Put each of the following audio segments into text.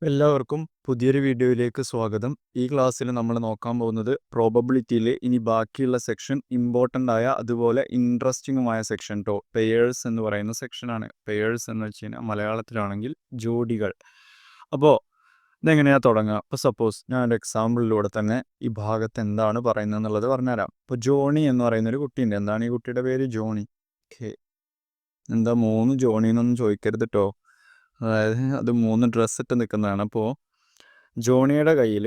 എല്ലാവർക്കും പുതിയൊരു വീഡിയോയിലേക്ക് സ്വാഗതം. ഈ ക്ലാസ്സിൽ നമ്മൾ നോക്കാൻ പോകുന്നത് പ്രോബബിലിറ്റിയിൽ ഇനി ബാക്കിയുള്ള സെക്ഷൻ ഇമ്പോർട്ടൻ്റ് ആയ അതുപോലെ ഇൻട്രസ്റ്റിംഗുമായ സെക്ഷൻ പെയേഴ്സ് എന്ന് പറയുന്ന സെക്ഷനാണ്. പെയേഴ്സ് എന്ന് വെച്ച് കഴിഞ്ഞാൽ മലയാളത്തിലാണെങ്കിൽ ജോഡികൾ. അപ്പോൾ ഇതെങ്ങനെയാണ് തുടങ്ങുക? അപ്പോൾ സപ്പോസ് ഞാൻ ഒരു എക്സാമ്പിളിലൂടെ തന്നെ ഈ ഭാഗത്ത് എന്താണ് പറയുന്നത് എന്നുള്ളത് പറഞ്ഞുതരാം. ഇപ്പോൾ ജോണി എന്ന് പറയുന്ന ഒരു കുട്ടിയുണ്ട്. എന്താണ് ഈ കുട്ടിയുടെ പേര്? ജോണി. ഓക്കെ, എന്താ 3 ജോണി എന്നൊന്നും ചോദിക്കരുത് കേട്ടോ. അതായത് അത് 3 ഡ്രസ്സ് ഇട്ട് നിൽക്കുന്നതാണ്. അപ്പോൾ ജോണിയുടെ കയ്യിൽ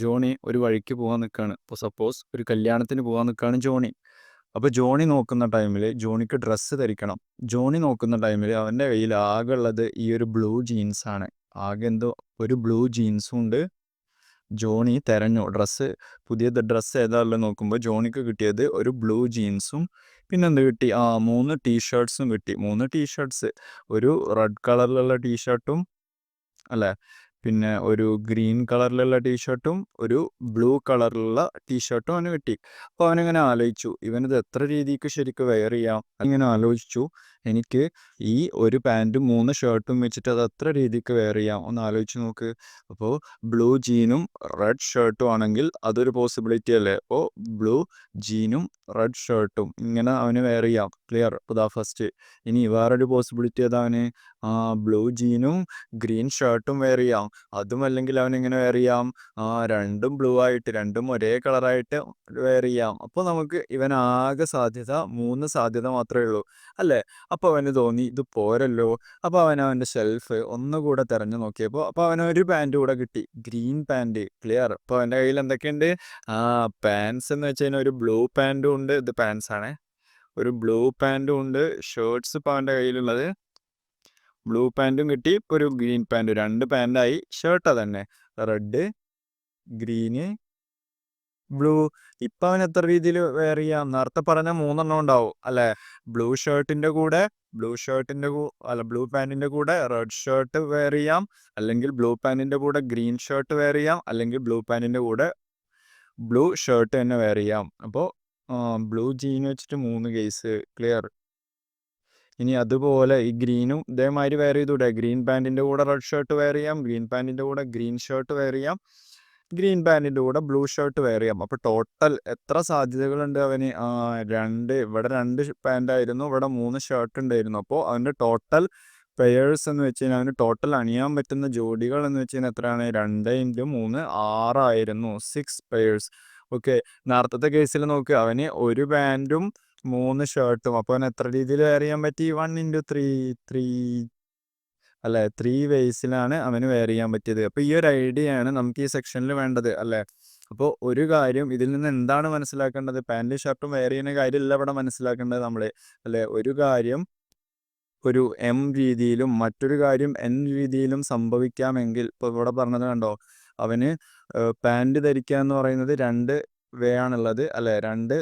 ജോണി ഒരു വഴിക്ക് പോകാൻ നിൽക്കുകയാണ്. ഇപ്പോൾ സപ്പോസ് ഒരു കല്യാണത്തിന് പോകാൻ നിൽക്കുകയാണ് ജോണി. അപ്പോൾ ജോണി നോക്കുന്ന ടൈമിൽ ജോണിക്ക് ഡ്രസ്സ് ധരിക്കണം. ജോണി നോക്കുന്ന ടൈമിൽ അവൻ്റെ കയ്യിൽ ആകെ ഉള്ളത് ഈ ഒരു ബ്ലൂ ജീൻസാണ്. ആകെ എന്തോ ഒരു ബ്ലൂ ജീൻസും ഉണ്ട്. ജോണി തെരഞ്ഞു പുതിയ ഡ്രസ്സ് ഏതാ ഉള്ളത് നോക്കുമ്പോൾ ജോണിക്ക് കിട്ടിയത് ഒരു ബ്ലൂ ജീൻസും പിന്നെ എന്ത് കിട്ടി? 3 ടീഷർട്ട്സും കിട്ടി. 3 ടീഷർട്ട്സ്, ഒരു റെഡ് കളറിലുള്ള ടീഷർട്ടും അല്ലേ, പിന്നെ ഒരു ഗ്രീൻ കളറിലുള്ള ടീഷർട്ടും ഒരു ബ്ലൂ കളറിലുള്ള ടീഷർട്ടും അവന് കിട്ടി. അപ്പോൾ അവനിങ്ങനെ ആലോചിച്ചു, ഇവനിത് എത്ര രീതിക്ക് ശരിക്കും വെയർ ചെയ്യാം. ഇങ്ങനെ ആലോചിച്ചു, എനിക്ക് ഈ ഒരു പാൻറ്റും 3 ഷർട്ടും വെച്ചിട്ട് അത് എത്ര രീതിക്ക് വെയർ ചെയ്യാം ഒന്ന് ആലോചിച്ച് നോക്ക്. അപ്പോൾ ബ്ലൂ ജീനും റെഡ് ഷർട്ടും ആണെങ്കിൽ അതൊരു പോസിബിലിറ്റി അല്ലേ. അപ്പോൾ ബ്ലൂ ജീനും റെഡ് ഷർട്ടും ഇങ്ങനെ അവന് വെയർ ചെയ്യാം. ക്ലിയർ? അപ്പോൾ ദാ ഫസ്റ്റ്. ഇനി വേറൊരു പോസിബിലിറ്റി ഏതാണ്? ബ്ലൂ ജീനും ഗ്രീൻ ഷർട്ടും വെയർ ചെയ്യാം. അതും അല്ലെങ്കിൽ അവനിങ്ങനെ വെയർ ചെയ്യാം, രണ്ടും ബ്ലൂ ആയിട്ട്, രണ്ടും ഒരേ കളറായിട്ട് വെയർ ചെയ്യാം. അപ്പോൾ നമുക്ക് ഇവനാകെ സാധ്യത 3 സാധ്യത മാത്രമേ ഉള്ളൂ അല്ലേ. അപ്പോൾ അവന് തോന്നി ഇത് പോരല്ലോ. അപ്പോൾ അവൻ്റെ ഷെൽഫ് ഒന്നുകൂടെ തിരഞ്ഞു നോക്കിയപ്പോൾ അപ്പോൾ അവനൊരു പാൻറ് കൂടെ കിട്ടി, ഗ്രീൻ പാൻറ്. ക്ലിയർ? അപ്പോൾ അവൻ്റെ കയ്യിൽ എന്തൊക്കെയുണ്ട്? പാൻസ് എന്ന് വെച്ച് കഴിഞ്ഞാൽ ഒരു ബ്ലൂ പാൻറ്റും ഉണ്ട്. ഇത് പാൻസ് ആണേ. ഒരു ബ്ലൂ പാൻറ്റും ഉണ്ട്. ഷർട്ട്സ് ഇപ്പോൾ അവൻ്റെ കയ്യിലുള്ളത് ബ്ലൂ പാൻറ്റും കിട്ടി, ഒരു ഗ്രീൻ പാൻറ്റും. 2 പാൻറ്റായി. ഷർട്ട് തന്നെ റെഡ്, ഗ്രീന്, ബ്ലൂ. ഇപ്പം അവൻ എത്ര രീതിയിൽ വെയർ ചെയ്യാം? നേരത്തെ പറഞ്ഞ 3 ഉണ്ടാവും അല്ലേ. ബ്ലൂ ഷർട്ടിൻ്റെ കൂടെ ബ്ലൂ പാൻറ്റിൻ്റെ കൂടെ റെഡ് ഷർട്ട് വെയർ ചെയ്യാം, അല്ലെങ്കിൽ ബ്ലൂ പാൻറ്റിൻ്റെ കൂടെ ഗ്രീൻ ഷർട്ട് വെയർ ചെയ്യാം, അല്ലെങ്കിൽ ബ്ലൂ പാൻറ്റിൻ്റെ കൂടെ ബ്ലൂ ഷർട്ട് തന്നെ വെയർ ചെയ്യാം. അപ്പോൾ ബ്ലൂ ജീൻ വെച്ചിട്ട് 3 കേസ്. ക്ലിയർ? ഇനി അതുപോലെ ഈ ഗ്രീനും ഇതേമാതിരി വെയർ ചെയ്തൂടെ. ഗ്രീൻ പാൻറ്റിൻ്റെ കൂടെ റെഡ് ഷർട്ട് വെയർ ചെയ്യാം, ഗ്രീൻ പാൻറ്റിൻ്റെ കൂടെ ഗ്രീൻ ഷർട്ട് വെയർ ചെയ്യാം, ഗ്രീൻ പാൻറ്റിൻ്റെ കൂടെ ബ്ലൂ ഷർട്ട് വെയർ ചെയ്യാം. അപ്പോൾ ടോട്ടൽ എത്ര സാധ്യതകളുണ്ട് അവന്? ഇവിടെ 2 പാൻറ്റായിരുന്നു, ഇവിടെ 3 ഷർട്ട് ഉണ്ടായിരുന്നു. അപ്പോൾ അവൻ്റെ ടോട്ടൽ പെയേഴ്സ് എന്ന് വെച്ച് കഴിഞ്ഞാൽ അവന് ടോട്ടൽ അണിയാൻ പറ്റുന്ന ജോഡികൾ എന്ന് വെച്ച് കഴിഞ്ഞാൽ എത്രയാണ്? 2 × 3 6 ആയിരുന്നു. 6 പെയേഴ്സ്. ഓക്കെ, നേരത്തെ കേസിൽ നോക്ക്, അവന് ഒരു പാൻറ്റും 3 ഷർട്ടും. അപ്പോൾ അവന് എത്ര രീതിയിൽ വെയർ ചെയ്യാൻ പറ്റി? 1 × 3 അല്ലേ. 3 വേസിലാണ് അവന് വെയർ ചെയ്യാൻ പറ്റിയത്. അപ്പോൾ ഈ ഒരു ഐഡിയയാണ് നമുക്ക് ഈ സെക്ഷനിൽ വേണ്ടത് അല്ലേ. അപ്പോൾ ഒരു കാര്യം ഇതിൽ നിന്ന് എന്താണ് മനസ്സിലാക്കേണ്ടത്? പാൻറ്റും ഷർട്ടും വെയർ ചെയ്യുന്ന കാര്യമല്ല ഇവിടെ മനസ്സിലാക്കേണ്ടത് നമ്മൾ അല്ലേ. ഒരു കാര്യം ഒരു എം രീതിയിലും മറ്റൊരു കാര്യം എൻ രീതിയിലും സംഭവിക്കാമെങ്കിൽ, ഇപ്പോൾ ഇവിടെ പറഞ്ഞത് കണ്ടോ, അവന് പാൻറ് ധരിക്കുക എന്ന് പറയുന്നത് 2 വേ ആണുള്ളത് അല്ലേ. 2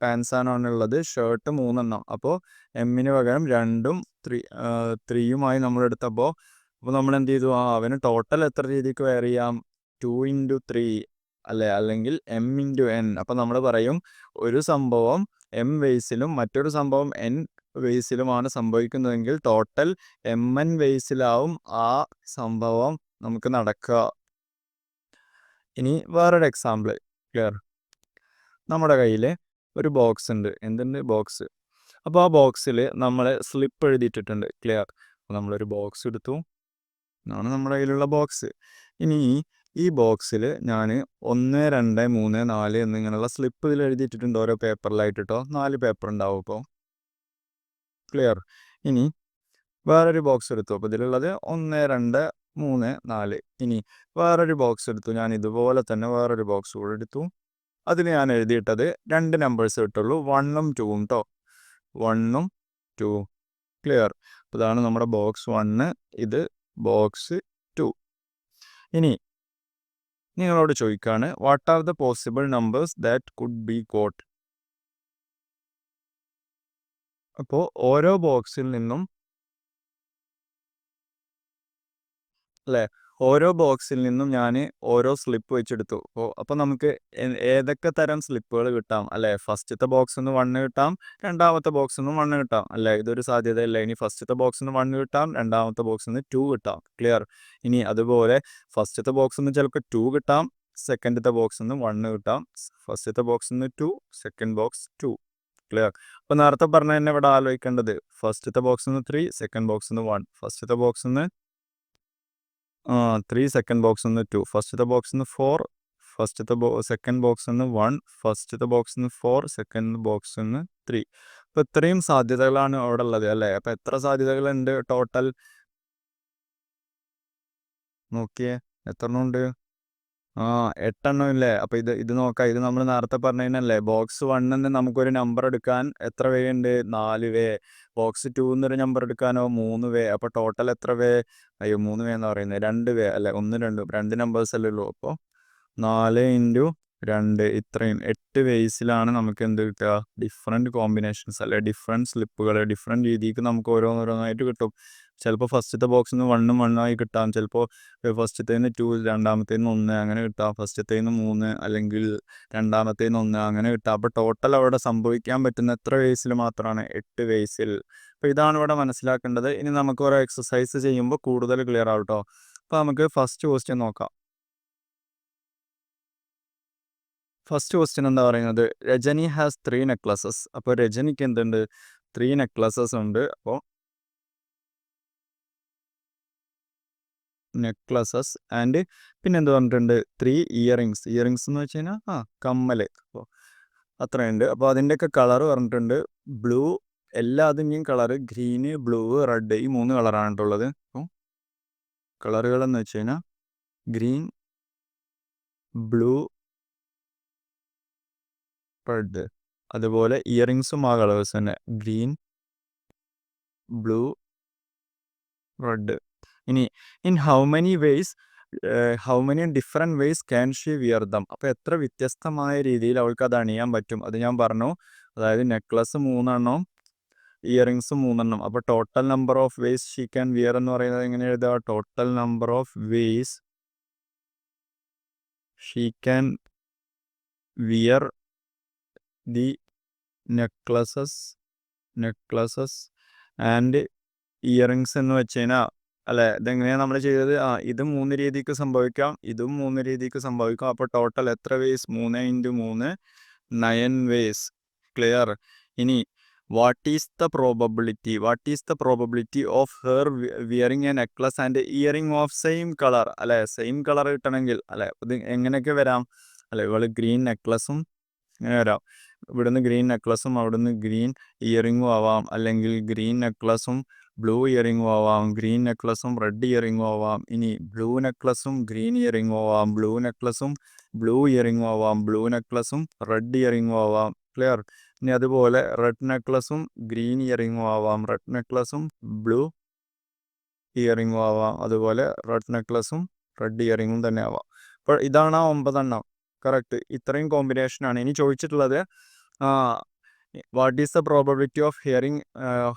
പാൻസാണുള്ളത്, ഷർട്ട് 3 അപ്പോൾ എമ്മിന് പകരം 2ഉം 3യുമായി നമ്മൾ എടുത്തപ്പോൾ നമ്മൾ എന്ത് ചെയ്തു? അവന് ടോട്ടൽ എത്ര രീതിക്ക് വെയർ ചെയ്യാം? 2 × 3 അല്ലേ, അല്ലെങ്കിൽ എം × n. അപ്പോൾ നമ്മൾ പറയും ഒരു സംഭവം എം വേസിലും മറ്റൊരു സംഭവം n വേസിലുമാണ് സംഭവിക്കുന്നതെങ്കിൽ ടോട്ടൽ mn വേസിലാവും ആ സംഭവം നമുക്ക് നടക്കുക. ഇനി വേറൊരു എക്സാമ്പിൾ. ക്ലിയർ? നമ്മുടെ കയ്യിൽ ഒരു ബോക്സ് ഉണ്ട്. എന്തുണ്ട്? ബോക്സ്. അപ്പോൾ ആ ബോക്സിൽ നമ്മൾ സ്ലിപ്പ് എഴുതിയിട്ടിട്ടുണ്ട്. ക്ലിയർ? അപ്പോൾ നമ്മളൊരു ബോക്സ് എടുത്തു. ഇതാണ് നമ്മുടെ കയ്യിലുള്ള ബോക്സ്. ഇനി ഈ ബോക്സിൽ ഞാൻ 1 2 3 4 എന്നിങ്ങനെയുള്ള സ്ലിപ്പ് ഇതിൽ എഴുതിയിട്ടിട്ടുണ്ട്. ഓരോ പേപ്പറിലായിട്ടോ 4 പേപ്പർ ഉണ്ടാവും. ഇപ്പോൾ ക്ലിയർ? ഇനി വേറൊരു ബോക്സ് എടുത്തു. അപ്പോൾ ഇതിലുള്ളത് 1 2 3 4. ഇനി വേറൊരു ബോക്സ് എടുത്തു. ഞാൻ ഇതുപോലെ തന്നെ വേറൊരു ബോക്സ് കൂടെ എടുത്തു. അതിൽ ഞാൻ എഴുതിയിട്ടത് 2 നമ്പേഴ്സ് കിട്ടുള്ളൂ, 1ഉം 2ഉം കേട്ടോ. 1ഉം 2. ക്ലിയർ? അപ്പോൾ ഇതാണ് നമ്മുടെ ബോക്സ് 1, ഇത് ബോക്സ് 2. ഇനി നിങ്ങളോട് ചോദിക്കുകയാണ്, what are the possible numbers that could be got? അപ്പോൾ ഓരോ ബോക്സിൽ നിന്നും അല്ലേ ഓരോ ബോക്സിൽ നിന്നും ഞാൻ ഓരോ സ്ലിപ്പ് വെച്ചെടുത്തു. അപ്പോൾ നമുക്ക് ഏതൊക്കെ തരം സ്ലിപ്പുകൾ കിട്ടാം അല്ലേ? ഫസ്റ്റത്തെ ബോക്സിൽ നിന്ന് 1 കിട്ടാം, രണ്ടാമത്തെ ബോക്സിൽ നിന്നും 1 കിട്ടാം അല്ലേ? ഇതൊരു സാധ്യതയല്ലേ? ഇനി ഫസ്റ്റത്തെ ബോക്സിൽ നിന്ന് 1 കിട്ടാം, രണ്ടാമത്തെ ബോക്സിൽ നിന്ന് 2 കിട്ടാം. ക്ലിയർ? ഇനി അതുപോലെ ഫസ്റ്റത്തെ ബോക്സിൽ നിന്ന് ചിലപ്പോൾ 2 കിട്ടാം, സെക്കൻഡത്തെ ബോക്സിൽ നിന്ന് 1 കിട്ടാം. ഫസ്റ്റത്തെ ബോക്സിൽ നിന്ന് 2, സെക്കൻഡ് ബോക്സ് 2. ക്ലിയർ? അപ്പോൾ നേരത്തെ പറഞ്ഞ തന്നെ ഇവിടെ ആലോചിക്കേണ്ടത് ഫസ്റ്റത്തെ ബോക്സിൽ നിന്ന് 3, സെക്കൻഡ് ബോക്സിൽ നിന്ന് 1. ഫസ്റ്റത്തെ ബോക്സിൽ നിന്ന് 3, സെക്കൻഡ് ബോക്സിൽ നിന്ന് 2. ഫസ്റ്റത്തെ ബോക്സിൽ നിന്ന് 4, സെക്കൻഡ് ബോക്സിൽ നിന്ന് 1. ഫസ്റ്റത്തെ ബോക്സിൽ നിന്ന് 4, സെക്കൻഡ് ബോക്സിൽ നിന്ന് 3. അപ്പോൾ ഇത്രയും സാധ്യതകളാണ് അവിടെ ഉള്ളത് അല്ലേ? അപ്പോൾ എത്ര സാധ്യതകളുണ്ട് ടോട്ടൽ? നോക്കിയേ, എത്ര എണ്ണം ഉണ്ട്? 8 ഇല്ലേ? അപ്പോൾ ഇത് നോക്കാം. ഇത് നമ്മൾ നേരത്തെ പറഞ്ഞതന്നെയല്ലേ? ബോക്സ് 1 നിന്ന് നമുക്കൊരു നമ്പർ എടുക്കാൻ എത്ര വേ ഉണ്ട്? 4 വേ. ബോക്സ് 2 എന്നൊരു നമ്പർ എടുക്കാനോ 3 വേ. അപ്പോൾ ടോട്ടൽ എത്ര വേ? അയ്യോ, 3 വേ എന്ന് പറയുന്നത് 2 വേ അല്ലേ? 1, 2 നമ്പേഴ്സ് അല്ലേ ഉള്ളൂ. അപ്പോൾ 4 × 2 ഇത്രയും 8 വേസിലാണ് നമുക്ക് എന്ത് കിട്ടുക? ഡിഫറെൻറ്റ് കോമ്പിനേഷൻസ് അല്ലെ? ഡിഫറെൻറ്റ് സ്ലിപ്പുകൾ ഡിഫറെൻറ്റ് രീതിക്ക് നമുക്ക് ഓരോന്നോരോന്നായിട്ട് കിട്ടും. ചിലപ്പോൾ ഫസ്റ്റത്തെ ബോക്സിൽ നിന്ന് 1 1 ആയി കിട്ടാം, ചിലപ്പോൾ ഫസ്റ്റത്തേന്ന് 2, രണ്ടാമത്തേന്ന് 1 അങ്ങനെ കിട്ടാം, ഫസ്റ്റത്തേന്ന് 3 അല്ലെങ്കിൽ രണ്ടാമത്തേന്ന് 1 അങ്ങനെ കിട്ടാം. അപ്പോൾ ടോട്ടൽ അവിടെ സംഭവിക്കാൻ പറ്റുന്ന എത്ര വേസിൽ മാത്രമാണ്? 8 വേസിൽ. അപ്പോൾ ഇതാണ് ഇവിടെ മനസ്സിലാക്കേണ്ടത്. ഇനി നമുക്ക് ഓരോ എക്സസൈസ് ചെയ്യുമ്പോൾ കൂടുതൽ ക്ലിയർ ആവും കേട്ടോ. അപ്പോൾ നമുക്ക് ഫസ്റ്റ് ക്വസ്റ്റ്യൻ നോക്കാം. ഫസ്റ്റ് ക്വസ്റ്റ്യൻ എന്താ പറയുന്നത്? Rajani has 3 necklaces. അപ്പോൾ രജനിക്ക് എന്തുണ്ട്? 3 നെക്ലസസ് ഉണ്ട്. അപ്പോൾ നെക്ലസസ് ആൻഡ് പിന്നെ എന്ത് പറഞ്ഞിട്ടുണ്ട്? 3 ഇയറിങ്സ്. ഇയറിങ്സ് എന്ന് വെച്ച് കഴിഞ്ഞാൽ കമ്മൽ. അപ്പോൾ അത്രയുണ്ട്. അപ്പോൾ അതിൻ്റെയൊക്കെ കളർ പറഞ്ഞിട്ടുണ്ട്. ബ്ലൂ, എല്ലാതിൻ്റെയും കളർ ഗ്രീന്, ബ്ലൂ, റെഡ്, ഈ 3 കളറാണ് ഉള്ളത്. അപ്പോൾ കളറുകൾ എന്ന് വെച്ച് കഴിഞ്ഞാൽ ഗ്രീൻ, ബ്ലൂ, റെഡ്. അതുപോലെ ഇയറിങ്സും ആ കളേഴ്സ് തന്നെ, ഗ്രീൻ, ബ്ലൂ, റെഡ്. ഇനി in how many different ways can she wear them. അപ്പോൾ എത്ര വ്യത്യസ്തമായ രീതിയിൽ അവൾക്ക് അത് അണിയാൻ പറ്റും? അത് ഞാൻ പറഞ്ഞു. അതായത് നെക്ലസ് 3 എണ്ണം, ഇയറിങ്സ് 3 എണ്ണം. അപ്പോൾ total number of ways she can wear എന്ന് പറയുന്നത് എങ്ങനെ എഴുതുക? Total number of ways she can wear the necklaces and earrings എന്ന് വെച്ച് കഴിഞ്ഞാൽ അല്ലേ? ഇതെങ്ങനെയാണ് നമ്മൾ ചെയ്തത്? ഇത് 3 രീതിക്ക് സംഭവിക്കാം, ഇതും 3 രീതിക്ക് സംഭവിക്കാം. അപ്പോൾ ടോട്ടൽ എത്ര വേസ്? 3 × 3 9 വേസ്. ക്ലിയർ? ഇനി what is the probability of her wearing A necklace and earring of same colour അല്ലെ? സെയിം കളർ കിട്ടണമെങ്കിൽ അല്ലെ? ഇത് എങ്ങനെയൊക്കെ വരാം അല്ലെ? ഇവള് ഗ്രീൻ നെക്ലസും ഇങ്ങനെ വരാം, ഇവിടുന്ന് ഗ്രീൻ നെക്ലസും അവിടുന്ന് ഗ്രീൻ ഇയറിങ്ങും ആവാം, അല്ലെങ്കിൽ ഗ്രീൻ നെക്ലസും ബ്ലൂ ഇയറിങ്ങും ആവാം, ഗ്രീൻ നെക്ലസും റെഡ് ഇയറിങ്ങും ആവാം. ഇനി ബ്ലൂ നെക്ലസും ഗ്രീൻ ഇയറിങ്ങും ആവാം, ബ്ലൂ നെക്ലസും ബ്ലൂ ഇയറിങ്ങും ആവാം, ബ്ലൂ നെക്ലസും റെഡ് ഇയറിങ്ങും ആവാം. ക്ലിയർ? ഇനി അതുപോലെ റെഡ് നെക്ലസും ഗ്രീൻ ഇയറിങ്ങും ആവാം, റെഡ് നെക്ലസും ബ്ലൂ ഇയറിങ്ങും ആവാം, അതുപോലെ റെഡ് നെക്ലസും റെഡ് ഇയറിങ്ങും തന്നെ ആവാം. അപ്പോൾ ഇതാണ് 9 എണ്ണം. കറക്റ്റ്. ഇത്രയും കോമ്പിനേഷനാണ്. ഇനി ചോദിച്ചിട്ടുള്ളത് what is the probability of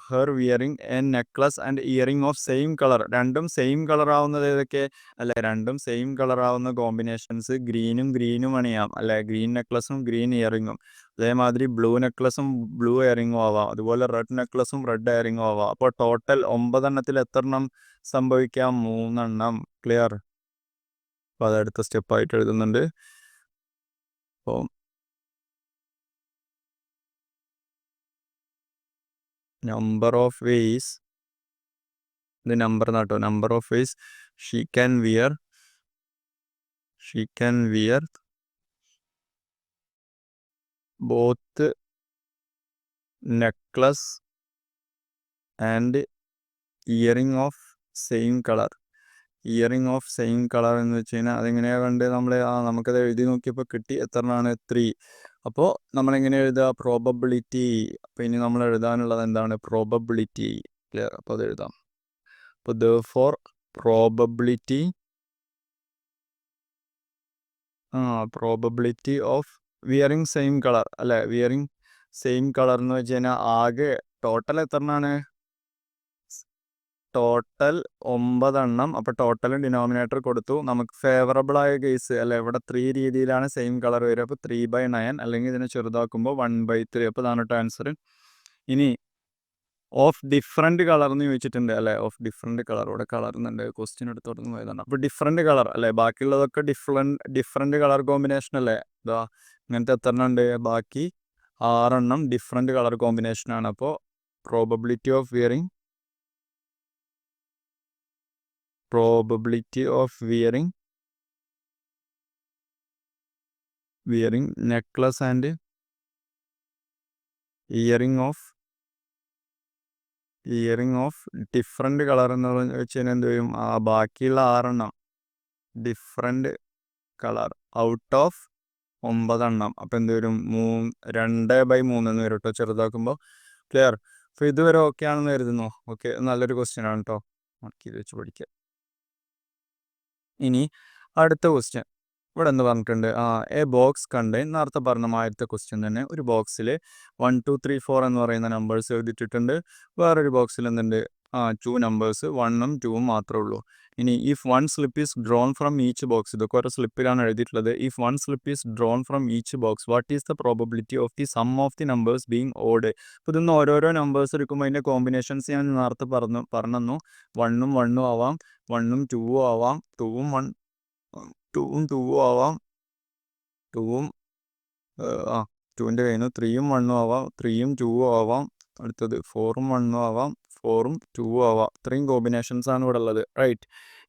her wearing A necklace and earring of same colour. രണ്ടും സെയിം കളർ ആവുന്നത് ഏതൊക്കെ അല്ലെ? രണ്ടും സെയിം കളർ ആവുന്ന കോമ്പിനേഷൻസ് ഗ്രീനും അണിയാം അല്ലെ? ഗ്രീൻ നെക്ലസും ഗ്രീൻ ഇയറിങ്ങും. അതേമാതിരി ബ്ലൂ നെക്ലസും ബ്ലൂ ഇയറിങ്ങും ആവാം, അതുപോലെ റെഡ് നെക്ലസും റെഡ് ഇയറിങ്ങും ആവാം. അപ്പോൾ ടോട്ടൽ 9 എണ്ണത്തിൽ എത്ര എണ്ണം സംഭവിക്കാം? 3 എണ്ണം. ക്ലിയർ? അപ്പോൾ അതടുത്ത സ്റ്റെപ്പായിട്ട് എഴുതുന്നുണ്ട്. അപ്പോൾ നമ്പർ ഓഫ് വേസ്, ഇത് നമ്പർ നാട്ടോ, number of ways she can wear both necklace and earring of same colour. Earring of same colour എന്ന് വെച്ച് കഴിഞ്ഞാൽ അതെങ്ങനെയാണ് കണ്ട് നമ്മൾ നമുക്കത് എഴുതി നോക്കിയപ്പോൾ കിട്ടി. എത്രയാണ്? 3. അപ്പോൾ നമ്മളെങ്ങനെ എഴുതുക? പ്രോബബിലിറ്റി. അപ്പോൾ ഇനി നമ്മൾ എഴുതാനുള്ളത് എന്താണ്? പ്രോബബിലിറ്റി. ക്ലിയർ? അപ്പോൾ അത് എഴുതാം. അപ്പോൾ therefore probability of wearing same colour അല്ലെ? വിയറിങ് സെയിം കളർ എന്ന് വെച്ച് കഴിഞ്ഞാൽ ആകെ ടോട്ടൽ എത്ര എണ്ണമാണ്? ടോട്ടൽ 9 അപ്പോൾ ടോട്ടൽ ഡിനോമിനേറ്റർ കൊടുത്തു. നമുക്ക് ഫേവറബിൾ ആയ കേസ് അല്ലെ, ഇവിടെ 3 രീതിയിലാണ് സെയിം കളർ വരിക. അപ്പോൾ 3/9 അല്ലെങ്കിൽ ഇതിനെ ചെറുതാക്കുമ്പോൾ 1/3. അപ്പോൾ ഇതാണ് കേട്ടോ ആൻസർ. ഇനി ഓഫ് ഡിഫറെൻറ്റ് കളർ എന്ന് ചോദിച്ചിട്ടുണ്ട് അല്ലെ. ഓഫ് ഡിഫറെൻറ്റ് കളർ, ഇവിടെ കളർ എന്നുണ്ട്, ക്വസ്റ്റ്യൻ എടുത്തോട്ട് പോയതാണ്. അപ്പോൾ ഡിഫറെൻറ്റ് കളർ അല്ലെ, ബാക്കിയുള്ളതൊക്കെ ഡിഫറെൻറ്റ് കളർ കോമ്പിനേഷൻ അല്ലേ. ഇതാ ഇങ്ങനത്തെ എത്ര എണ്ണം ഉണ്ട്, ബാക്കി 6 ഡിഫറെൻറ്റ് കളർ കോമ്പിനേഷനാണ്. അപ്പോൾ probability of wearing necklace and earring of different colour എന്ന് വെച്ച് കഴിഞ്ഞാൽ എന്ത് ചെയ്യും, ആ ബാക്കിയുള്ള 6 ഡിഫറെൻറ്റ് കളർ ഔട്ട് ഓഫ് 9. അപ്പം എന്ത് വരും, 2/3 എന്ന് വരും കേട്ടോ ചെറുതാക്കുമ്പോൾ. ക്ലിയർ? അപ്പോൾ ഇതുവരെ ഓക്കെ ആണെന്ന് കരുതുന്നു. ഓക്കെ, നല്ലൊരു ക്വസ്റ്റ്യൻ ആണ് കേട്ടോ, മാർക്ക് ചെയ്ത് വെച്ച് പഠിക്കുക. ഇനി അടുത്ത ക്വസ്റ്റ്യൻ ഇവിടെ എന്ത് പറഞ്ഞിട്ടുണ്ട്, എ ബോക്സ് കണ്ടെയ്ൻ, നേരത്തെ പറഞ്ഞ ആദ്യത്തെ ക്വസ്റ്റ്യൻ തന്നെ. ഒരു ബോക്സിൽ 1 2 3 4 എന്ന് പറയുന്ന നമ്പേഴ്സ് എഴുതിയിട്ടുണ്ട്. വേറൊരു ബോക്സിൽ എന്തുണ്ട്, 2 നമ്പേഴ്സ് 1ഉം 2ഉം മാത്രമേ ഉള്ളൂ. ഇനി if 1 slip is drawn from each box, ഇതൊക്കെ ഓരോ സ്ലിപ്പിലാണ് എഴുതിയിട്ടുള്ളത്. If 1 slip is drawn from each box, what is the probability of the sum of the numbers being odd. അപ്പോൾ ഇതൊന്ന് ഓരോരോ നമ്പേഴ്സ് എടുക്കുമ്പോൾ അതിൻ്റെ കോമ്പിനേഷൻസ് ഞാൻ നേരത്തെ പറഞ്ഞു 1ഉം 1ഉം ആവാം, 1ഉം 2ഉം ആവാം, 2ഉം 2ഉം ആവാം, 2ഉം 2ൻ്റെ കഴിഞ്ഞു, 3ഉം 1ഉം ആവാം, 3ഉം 2ഉം ആവാം, അടുത്തത് 4ഉം 1ഉം ആവാം, 4ഉം 2ഉം ആവാം. ഇത്രയും കോമ്പിനേഷൻസ് ആണ് ഇവിടെ ഉള്ളത്. റൈറ്റ്.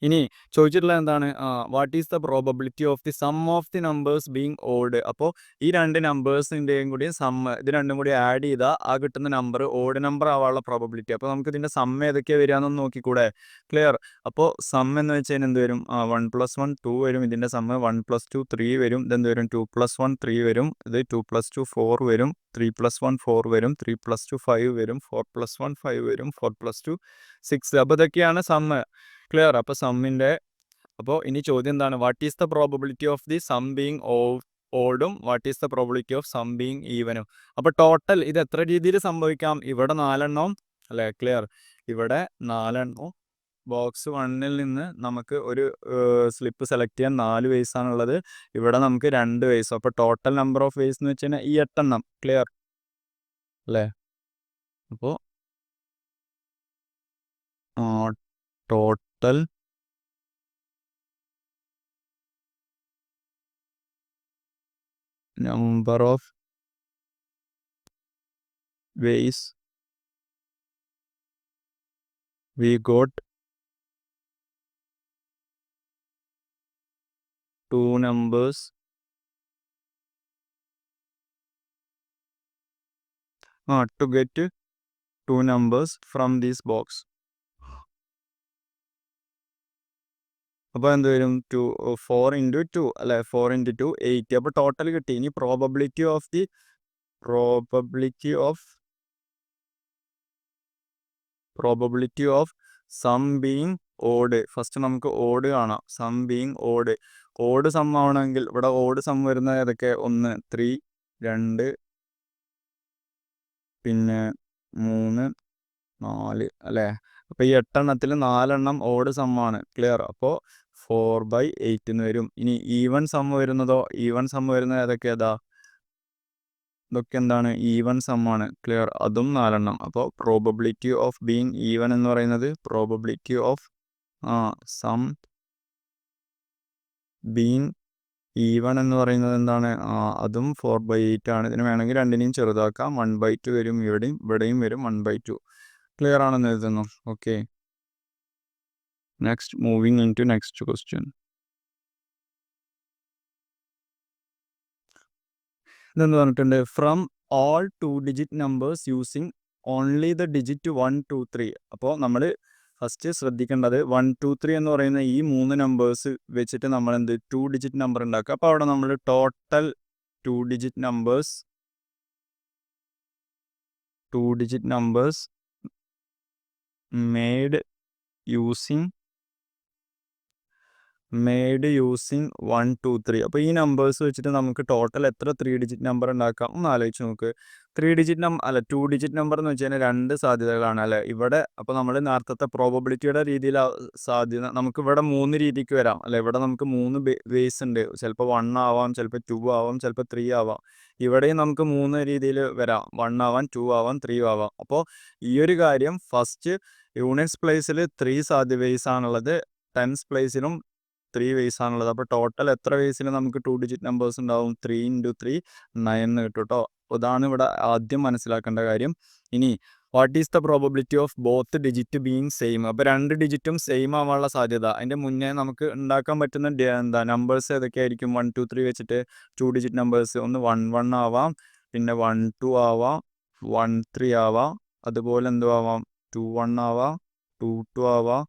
ഇനി ചോദിച്ചിട്ടുള്ളത് എന്താണ്, what is the probability of the sum of the numbers being odd. അപ്പോൾ ഈ 2 നമ്പേഴ്സിൻ്റെയും കൂടി ഇത് രണ്ടും കൂടി ആഡ് ചെയ്താൽ ആ കിട്ടുന്ന നമ്പർ ഓഡ് നമ്പർ ആവാനുള്ള പ്രോബബിലിറ്റി. അപ്പോൾ നമുക്ക് ഇതിൻ്റെ സം ഏതൊക്കെയാണ് വരികയെന്നൊന്ന് നോക്കിക്കൂടെ. ക്ലിയർ? അപ്പോൾ സം എന്ന് വെച്ച് കഴിഞ്ഞാൽ എന്ത് വരും, 1 + 1 2 വരും, ഇതിൻ്റെ സം 1 + 2 3 വരും, ഇതെന്ത് വരും, 2 + 1 3 വരും, ഇത് 2 + 2 4 വരും, 3 + 1 4 വരും, 3 + 2 5 വരും, 4 + 1 5 വരും, 4 + 2 6. അപ്പോൾ ഇതൊക്കെയാണ് സം. ക്ലിയർ? അപ്പോൾ സമ്മിൻ്റെ, അപ്പോൾ ഇനി ചോദ്യം എന്താണ്, what is the probability of the sum being ഓടും, what is the probability of sum being ഈവനും. അപ്പോൾ ടോട്ടൽ ഇത് എത്ര രീതിയിൽ സംഭവിക്കാം, ഇവിടെ 4 അല്ലേ. ക്ലിയർ? ഇവിടെ 4 ബോക്സ് 1ൽ നിന്ന് നമുക്ക് ഒരു സ്ലിപ്പ് സെലക്ട് ചെയ്യാൻ 4 വേസ് ആണുള്ളത്. ഇവിടെ നമുക്ക് 2 വേസ്. അപ്പോൾ ടോട്ടൽ നമ്പർ ഓഫ് വേസ് എന്ന് വെച്ച് കഴിഞ്ഞാൽ ഈ 8. ക്ലിയർ അല്ലേ? അപ്പോൾ total number of ways we got 2 numbers to get 2 numbers from this box. അപ്പോൾ എന്ത് വരും, 4 × 2 അല്ലേ, 4 × 2 8. അപ്പോൾ ടോട്ടൽ കിട്ടി. ഇനി probability of sum being odd. First നമുക്ക് ഓഡ് കാണാം. സം ബീങ് ഓഡ് സം ആവണമെങ്കിൽ ഇവിടെ ഓഡ് സം വരുന്നത് ഏതൊക്കെ, 1 3 2 പിന്നെ 3 4 അല്ലേ. അപ്പോൾ ഈ 8 4 ഓഡ് സമ്മാണ്. ക്ലിയർ? അപ്പോൾ 4/8 എന്ന് വരും. ഇനി ഈവൻ സം വരുന്നത് ഏതൊക്കെ, ഇതൊക്കെ എന്താണ്, ഈവൻ സമ്മാണ്. ക്ലിയർ? അതും 4. അപ്പോൾ പ്രോബബിലിറ്റി ഓഫ് ബീങ് ഈവൻ എന്ന് പറയുന്നത്, probability of sum being even എന്ന് പറയുന്നത് എന്താണ്, അതും 4/8 ആണ്. ഇതിന് വേണമെങ്കിൽ രണ്ടിനെയും ചെറുതാക്കാം. 1/2 വരും, ഇവിടെയും വരും 1/2. ക്ലിയർ ആണെന്ന് എഴുതുന്നു. Okay, next moving in to next question. ഇതെന്ന് പറഞ്ഞിട്ടുണ്ട്, from all 2-digit numbers using only the digit 1 2 3. അപ്പോൾ നമ്മൾ ഫസ്റ്റ് ശ്രദ്ധിക്കേണ്ടത് 1 2 3 എന്ന് പറയുന്ന ഈ 3 നമ്പേഴ്സ് വെച്ചിട്ട് നമ്മൾ 2-digit നമ്പർ ഉണ്ടാക്കുക. അപ്പോൾ അവിടെ നമ്മൾ total 2-digit numbers made using made using 1 2 3. അപ്പോൾ ഈ നമ്പേഴ്സ് വെച്ചിട്ട് നമുക്ക് ടോട്ടൽ എത്ര 3 ഡിജിറ്റ് നമ്പർ ഉണ്ടാക്കാം ഒന്ന് ആലോചിച്ച് നോക്ക്. 3 ഡിജിറ്റ് അല്ല 2 ഡിജിറ്റ് നമ്പർ എന്ന് വെച്ച് കഴിഞ്ഞാൽ 2 സാധ്യതകളാണ് അല്ലേ ഇവിടെ. അപ്പോൾ നമ്മൾ നേരത്തെ പ്രോബബിലിറ്റിയുടെ രീതിയിൽ സാധ്യത നമുക്ക് ഇവിടെ 3 രീതിക്ക് വരാം അല്ലെ. ഇവിടെ നമുക്ക് 3 വേസ് ഉണ്ട്. ചിലപ്പോൾ 1 ആവാം, ചിലപ്പോൾ 2 ആവാം, ചിലപ്പോൾ 3 ആവാം. ഇവിടെയും നമുക്ക് 3 രീതിയിൽ വരാം. 1 ആവാം, 2 ആവാം, 3 ആവാം. അപ്പോൾ ഈ ഒരു കാര്യം ഫസ്റ്റ് യൂണിറ്റ്സ് പ്ലേസിൽ 3 വേസ് ആണുള്ളത്, ടെൻസ് പ്ലേസിലും 3 വേസ് ആണുള്ളത്. അപ്പോൾ ടോട്ടൽ എത്ര വേസിൽ നമുക്ക് 2 ഡിജിറ്റ് നമ്പേഴ്സ് ഉണ്ടാവും? 3 × 3 9 കിട്ടും കേട്ടോ. അതാണ് ഇവിടെ ആദ്യം മനസ്സിലാക്കേണ്ട കാര്യം. ഇനി what is the probability of both digit being same? അപ്പോൾ 2 ഡിജിറ്റും സെയിം ആവാനുള്ള സാധ്യത. അതിൻ്റെ മുന്നേ നമുക്ക് ഉണ്ടാക്കാൻ പറ്റുന്ന നമ്പേഴ്സ് ഏതൊക്കെയായിരിക്കും? 1 2 3 വെച്ചിട്ട് 2 ഡിജിറ്റ് നമ്പേഴ്സ് ഒന്ന് 1 1 ആവാം, പിന്നെ 1 2 ആവാം, 1 3 ആവാം, അതുപോലെ എന്തോ ആവാം 2 1 ആവാം, 2 2 ആവാം,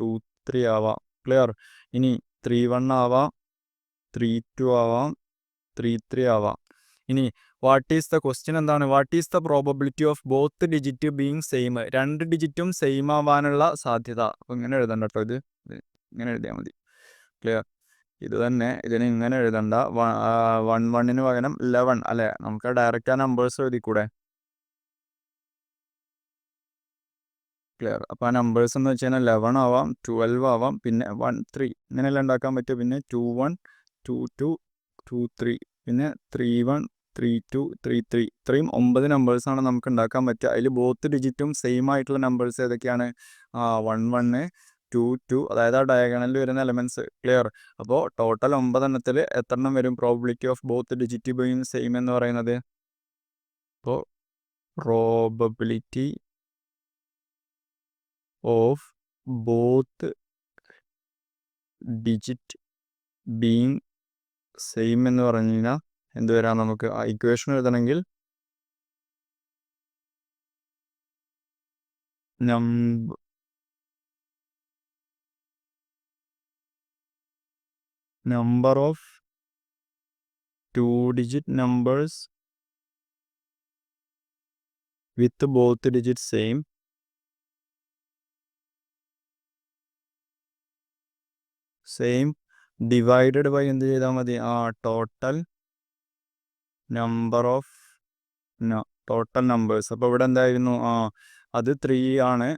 2 3 ആവാം. ക്ലിയർ? ഇനി 3 1 ആവാം, 3 2 ആവാം, 3 3 ആവാം. ഇനി വാട്ട് ഈസ് ദ ക്വസ്റ്റ്യൻ എന്താണ്? What is the probability of both digit being same? 2 ഡിജിറ്റും സെയിം ആവാനുള്ള സാധ്യത. അപ്പോൾ ഇങ്ങനെ എഴുതണ്ട കേട്ടോ, ഇത് ഇങ്ങനെ എഴുതിയാൽ മതി. ക്ലിയർ? ഇത് തന്നെ ഇതിന് ഇങ്ങനെ എഴുതണ്ട. 1 1 പകരം 11 അല്ലേ. നമുക്ക് ഡയറക്റ്റ് ആ നമ്പേഴ്സ് എഴുതിക്കൂടെ? ക്ലിയർ? അപ്പോൾ ആ നമ്പേഴ്സ് എന്ന് വെച്ച് കഴിഞ്ഞാൽ 11 ആവാം, 12 ആവാം, പിന്നെ 1 3 ഇങ്ങനെയെല്ലാം ഉണ്ടാക്കാൻ പറ്റും. പിന്നെ 2 1 2 2 2 3 പിന്നെ 3 1 3 2 3 3 ഇത്രയും 9 നമ്പേഴ്സാണ് നമുക്ക് ഉണ്ടാക്കാൻ പറ്റുക. അതിൽ ബോത്ത് ഡിജിറ്റും സെയിം ആയിട്ടുള്ള നമ്പേഴ്സ് ഏതൊക്കെയാണ്? 1 1 2 2 അതായത് ആ ഡയഗണലിൽ വരുന്ന എലമെൻറ്റ്സ്. ക്ലിയർ? അപ്പോൾ ടോട്ടൽ 9 എണ്ണത്തിൽ എത്ര എണ്ണം വരും probability of both digit being same എന്ന് പറയുന്നത്? അപ്പോൾ probability of both digit being same എന്ന് പറഞ്ഞു കഴിഞ്ഞാൽ എന്ത് വരാം? നമുക്ക് ആ ഇക്വേഷൻ എഴുതണമെങ്കിൽ number of 2 digit numbers with both digits same divided by എന്ത് ചെയ്താൽ മതി? Total number of total numbers. അപ്പോൾ ഇവിടെ എന്തായിരുന്നു? അത് 3 ആണ്.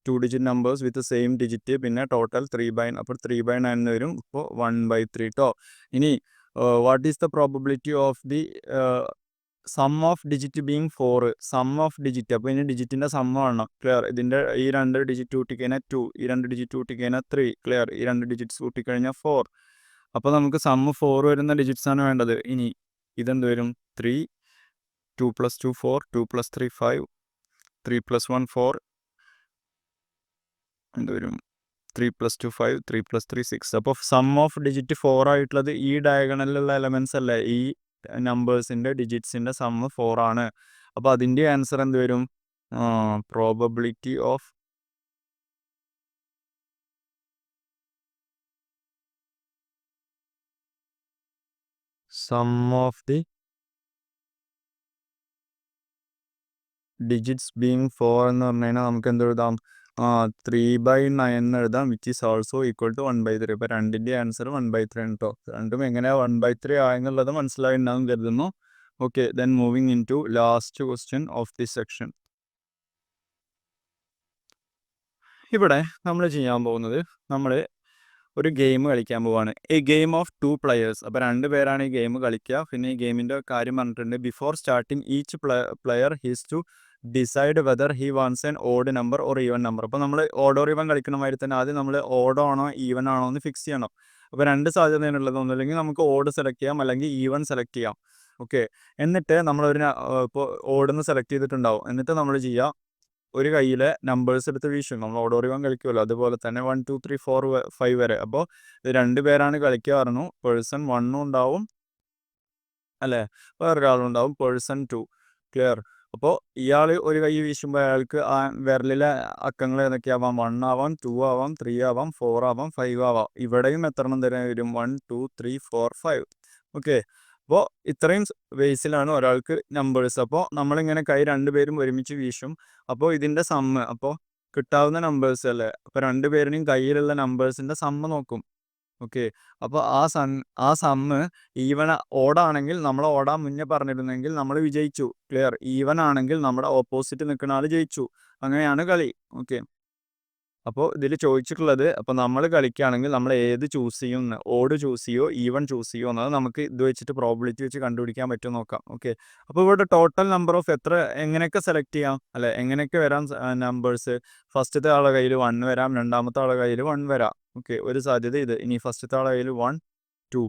2 digit numbers with same digit, പിന്നെ ടോട്ടൽ 3/9. അപ്പോൾ 3/9 എന്ന് വരും. ഇപ്പോൾ 1/3 കേട്ടോ. ഇനി what is the probability of the sum of digit being 4? Sum of digit. അപ്പോൾ ഇനി ഡിജിറ്റിൻ്റെ സമ്മാണ്. ക്ലിയർ? ഇതിൻ്റെ ഈ 2 ഡിജിറ്റ് കൂട്ടിക്കഴിഞ്ഞാൽ 2, ഈ 2 ഡിജിറ്റ് കൂട്ടിക്കഴിഞ്ഞാൽ 3. ക്ലിയർ? ഈ 2 ഡിജിറ്റ്സ് കൂട്ടിക്കഴിഞ്ഞാൽ 4. അപ്പോൾ നമുക്ക് സം 4 വരുന്ന ഡിജിറ്റ്സ് ആണ് വേണ്ടത്. ഇനി ഇതെന്ത് വരും? 3 2 + 2 4 2 + 3 5 3 + 1 4 എന്ത് വരും? 3 + 2 5 3 + 3 6. അപ്പോൾ സം ഓഫ് ഡിജിറ്റ് 4 ആയിട്ടുള്ളത് ഈ ഡയഗണലിലുള്ള എലമെൻറ്റ്സ് അല്ലേ, ഈ നമ്പേഴ്സിൻ്റെ ഡിജിറ്റ്സിൻ്റെ സം 4 ആണ്. അപ്പോൾ അതിൻ്റെ ആൻസർ എന്ത് വരും? Probability of sum of the digits being 4 എന്ന് പറഞ്ഞു കഴിഞ്ഞാൽ നമുക്ക് എന്ത് എഴുതാം? 3/9 എന്ന് എഴുതാം, which is also equal to 1/3. ഇപ്പോൾ 2ൻ്റെ ആൻസർ 1/3 ആണ് കേട്ടോ. രണ്ടും എങ്ങനെയാണ് 1/3 ആയെന്നുള്ളത് മനസ്സിലായിട്ടുണ്ടാകും കരുതുന്നു. Okay, then moving in to last question of this section. ഇവിടെ നമ്മൾ ചെയ്യാൻ പോകുന്നത്, നമ്മൾ ഒരു ഗെയിം കളിക്കാൻ പോവാണ്. A game of 2 players. അപ്പോൾ 2 പേരാണ് ഈ ഗെയിം കളിക്കുക. പിന്നെ ഈ ഗെയിമിൻ്റെ കാര്യം പറഞ്ഞിട്ടുണ്ട്. Before starting each player he's to decide whether he wants an odd number or even number. അപ്പോൾ നമ്മൾ ഓഡ് ഓർ ഈവൻ കളിക്കുന്ന മാതിരി തന്നെ ആദ്യം നമ്മൾ ഓഡ് ആണോ ഈവൻ ആണോ എന്ന് ഫിക്സ് ചെയ്യണം. അപ്പോൾ 2 സാധ്യതയാണുള്ളത്. ഒന്നുമില്ലെങ്കിൽ നമുക്ക് ഓഡ് സെലക്ട് ചെയ്യാം, അല്ലെങ്കിൽ ഈവൻ സെലക്ട് ചെയ്യാം. ഓക്കെ, എന്നിട്ട് നമ്മളൊരു ഇപ്പോൾ ഓഡെന്ന് സെലക്ട് ചെയ്തിട്ടുണ്ടാവും. എന്നിട്ട് നമ്മൾ ചെയ്യുക, ഒരു കയ്യിലെ നമ്പേഴ്സ് എടുത്ത് വീശും. നമ്മൾ ഓഡ് ഓർ ഈവൻ കളിക്കുമല്ലോ, അതുപോലെ തന്നെ 1 2 3 4 5 വരെ. അപ്പോൾ 2 പേരാണ് കളിക്കാറുണ്ട്. പേഴ്സൺ 1 ഉണ്ടാവും അല്ലേ, വേറൊരാളുണ്ടാവും പേഴ്സൺ 2. ക്ലിയർ? അപ്പോൾ ഇയാൾ ഒരു കൈ വീശുമ്പോൾ അയാൾക്ക് ആ വിരലിലെ അക്കങ്ങൾ ഏതൊക്കെയാവാം? 1 ആവാം, 2 ആവാം, 3 ആവാം, 4 ആവാം, 5 ആവാം. ഇവിടെയും എത്ര എണ്ണം തരാൻ വരും? 1 2 3 4 5. ഓക്കെ, അപ്പോൾ ഇത്രയും വേസിലാണ് ഒരാൾക്ക് നമ്പേഴ്സ്. അപ്പോൾ നമ്മളിങ്ങനെ കൈ 2 പേരും ഒരുമിച്ച് വീശും. അപ്പോൾ ഇതിൻ്റെ സമ്മ്, അപ്പോൾ കിട്ടാവുന്ന നമ്പേഴ്സ് അല്ലേ, അപ്പോൾ 2 പേരുടെയും കയ്യിലുള്ള നമ്പേഴ്സിൻ്റെ സമ്മ് നോക്കും. ഓക്കെ. അപ്പോൾ ആ സമ്മ് ഈവൻ ഓഡാണെങ്കിൽ നമ്മൾ ഓടാൻ മുന്നേ പറഞ്ഞിരുന്നെങ്കിൽ നമ്മൾ വിജയിച്ചു. ക്ലിയർ. ഈവൻ ആണെങ്കിൽ നമ്മുടെ ഓപ്പോസിറ്റ് നിൽക്കുന്ന ആൾ ജയിച്ചു. അങ്ങനെയാണ് കളി. ഓക്കെ. അപ്പോൾ ഇതിൽ ചോദിച്ചിട്ടുള്ളത്, അപ്പോൾ നമ്മൾ കളിക്കുകയാണെങ്കിൽ നമ്മൾ ഏത് ചൂസ് ചെയ്യും എന്ന്, ഓഡ് ചൂസ് ചെയ്യോ ഈവൻ ചൂസ് ചെയ്യോ എന്നത് നമുക്ക് ഇത് വെച്ചിട്ട് പ്രോബിലിറ്റി വെച്ച് കണ്ടുപിടിക്കാൻ പറ്റുമോ നോക്കാം. ഓക്കെ. അപ്പോൾ ഇവിടെ ടോട്ടൽ നമ്പർ ഓഫ് എങ്ങനെയൊക്കെ സെലക്ട് ചെയ്യാം അല്ലെ, എങ്ങനെയൊക്കെ വരാം നമ്പേഴ്സ്. ഫസ്റ്റത്തെ ആളുടെ കയ്യിൽ 1 വരാം, രണ്ടാമത്തെ ആളുടെ കയ്യിൽ 1 വരാം. ഓക്കെ. ഒരു സാധ്യത ഇത്. ഇനി ഫസ്റ്റത്തെ ആളുടെ കയ്യിൽ 1 2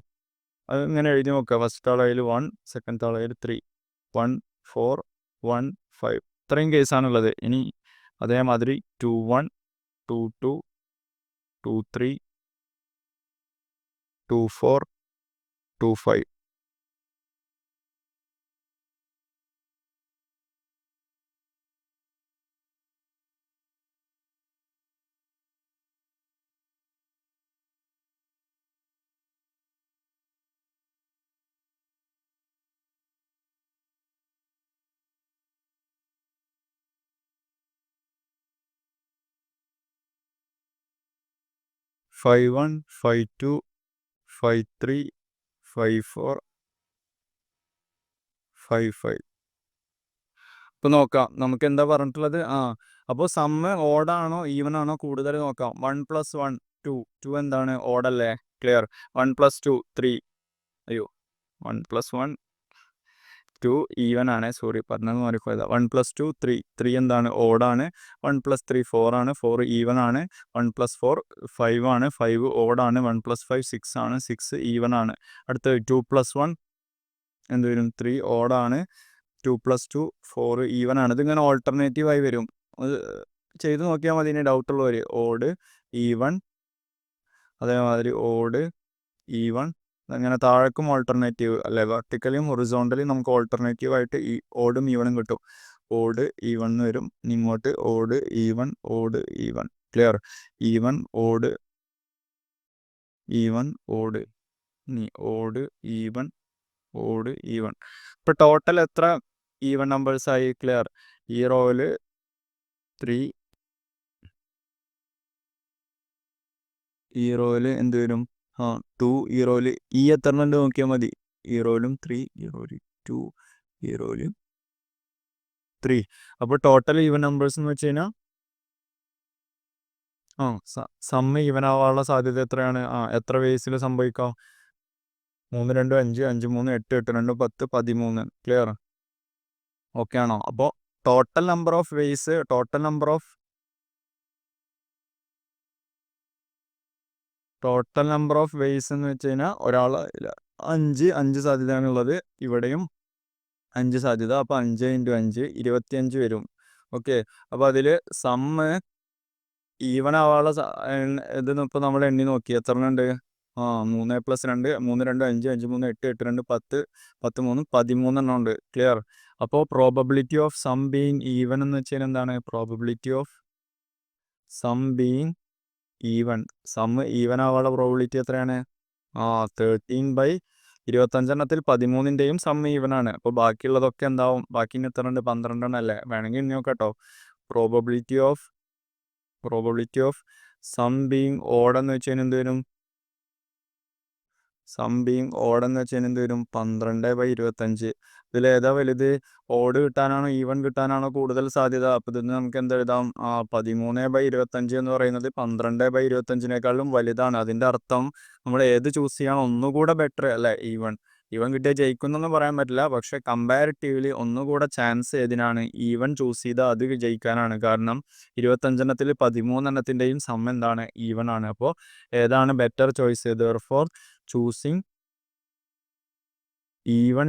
അത് ഇങ്ങനെ എഴുതി നോക്കുക. ഫസ്റ്റത്തെ ആളുടെ കയ്യിൽ 1, സെക്കൻഡത്തെ ആളുടെ കയ്യിൽ 3 1 4 1 5 ഇത്രയും കേസാണുള്ളത്. ഇനി അതേമാതിരി 2 1 2 2 2 3 2 4 2 5 5 1 5 2 5 3 5 4 5 5 ഇപ്പൊ നോക്കാം നമുക്ക് എന്താ പറഞ്ഞിട്ടുള്ളത്. അപ്പോൾ സമ്മ് ഓഡാണോ ഈവൻ ആണോ കൂടുതൽ നോക്കാം. 1 + 1 2 2 എന്താണ് ഓഡല്ലേ. ക്ലിയർ. 1 + 2 3 അയ്യോ 1 + 1 2 ഈവൻ ആണ്. സോറി പറഞ്ഞത് മാറിപ്പോയതാ. 1 + 2 3 3 എന്താണ് ഓഡാണ്. 1 + 3 4 ആണ്. 4 ഈവൻ ആണ്. 1 + 4 5 ആണ്. 5 ഓഡാണ്. 1 + 5 6 ആണ്. 6 ഈവൻ ആണ്. അടുത്ത 2 + 1 എന്ത് വരും 3 ഓഡാണ്. 2 + 2 4 ഈവൻ ആണ്. ഇതിങ്ങനെ ഓൾട്ടർനേറ്റീവ് ആയി വരും. അത് ചെയ്ത് നോക്കിയാൽ മതി. ഇനി ഡൗട്ടുള്ളവർ ഓഡ് ഈവൻ അതേമാതിരി ഓഡ് ഈവൻ അങ്ങനെ താഴേക്കും ഓൾട്ടർനേറ്റീവ് അല്ലെ. വെർട്ടിക്കലിയും ഹൊറിസോണ്ടലിയും നമുക്ക് ഓൾട്ടർനേറ്റീവ് ആയിട്ട് ഈ ഓഡും ഈവനും കിട്ടും. ഓഡ് ഈവൺ എന്ന് വരും. ഇങ്ങോട്ട് odd even odd even. Clear. Even odd even odd ഇനി ഓഡ് ഈവൻ ഓഡ് ഈവൻ. ഇപ്പൊ ടോട്ടൽ എത്ര ഈവൻ നമ്പേഴ്സ് ആയി. ക്ലിയർ. ഈ റോയില് 3 ഈ റോയില് എന്ത് വരും 2 ഈ റോയില് എത്ര ഉണ്ട് നോക്കിയാൽ മതി. ഈ റോയിലും 3 ഈ റോയില് 2 ഈ റോയിലും 3. അപ്പോൾ ടോട്ടൽ ഈവൻ നമ്പേഴ്സ് എന്ന് വെച്ച് കഴിഞ്ഞാൽ സമ്മ് ഈവൻ ആവാനുള്ള സാധ്യത എത്രയാണ്. എത്ര വേസിൽ സംഭവിക്കാം. 3 2 5 5 3 8 8 2 10 13. ക്ലിയർ. ഓക്കെ ആണോ. അപ്പോൾ ടോട്ടൽ നമ്പർ ഓഫ് വേസ് എന്ന് വെച്ച് കഴിഞ്ഞാൽ ഒരാൾ 5 സാധ്യതയാണുള്ളത്. ഇവിടെയും 5 സാധ്യത. അപ്പോൾ 5 × 5 25 വരും. ഓക്കെ. അപ്പോൾ അതിൽ സമ്മ് ഈവൻ ആവാനുള്ള ഇത് ഇപ്പോൾ നമ്മൾ എണ്ണി നോക്കി എത്ര ഉണ്ട്. 3 + 2 3 2 5 5 3 8 8 2 10 10 3 13 എണ്ണം ഉണ്ട്. ക്ലിയർ. അപ്പോൾ probability of sum being even എന്ന് വെച്ചാൽ എന്താണ്. Probability of sum being even. Sum even ആവാനുള്ള പ്രോബിലിറ്റി എത്രയാണ്. 13/25 13ൻ്റെയും സമ്മ് ഈവൻ ആണ്. അപ്പോൾ ബാക്കിയുള്ളതൊക്കെ എന്താവും. ബാക്കി ഇനി എത്ര ഉണ്ട്. 12 അല്ലേ. വേണമെങ്കിൽ ഇനി നോക്കാട്ടോ. Probability of sum being odd എന്ന് വെച്ച് കഴിഞ്ഞാൽ എന്ത് വരും. സം ബീങ് ഓഡ് എന്ന് വെച്ച് കഴിഞ്ഞാൽ എന്ത് വരും. 12/25. ഇതിലേതാ വലുത്. ഓഡ് കിട്ടാനാണോ ഈവൻ കിട്ടാനാണോ കൂടുതൽ സാധ്യത. അപ്പോൾ ഇതിന് നമുക്ക് എന്തെഴുതാം. 13/25 എന്ന് പറയുന്നത് 12/25 വലുതാണ്. അതിൻ്റെ അർത്ഥം നമ്മൾ ഏത് ചൂസ് ചെയ്യണം ഒന്നുകൂടെ ബെറ്റർ അല്ലേ. ഈവൻ കിട്ടിയാൽ ജയിക്കുന്നൊന്നും പറയാൻ പറ്റില്ല. പക്ഷെ കമ്പാരിറ്റീവ്ലി ഒന്നുകൂടെ ചാൻസ് ഏതിനാണ്. ഈവൻ ചൂസ് ചെയ്താൽ അത് ജയിക്കാനാണ്. കാരണം 25 13 സം എന്താണ് ഈവൻ ആണ്. അപ്പോൾ ഏതാണ് better choice. Therefore choosing even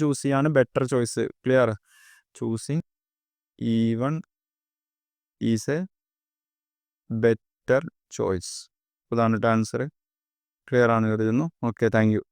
choose ചെയ്യാണ് better choice. Clear. Choosing even is a better choice. അതാണ് ആൻസർ. ക്ലിയർ ആണ് കരുതുന്നു. ഓക്കെ. Thank U.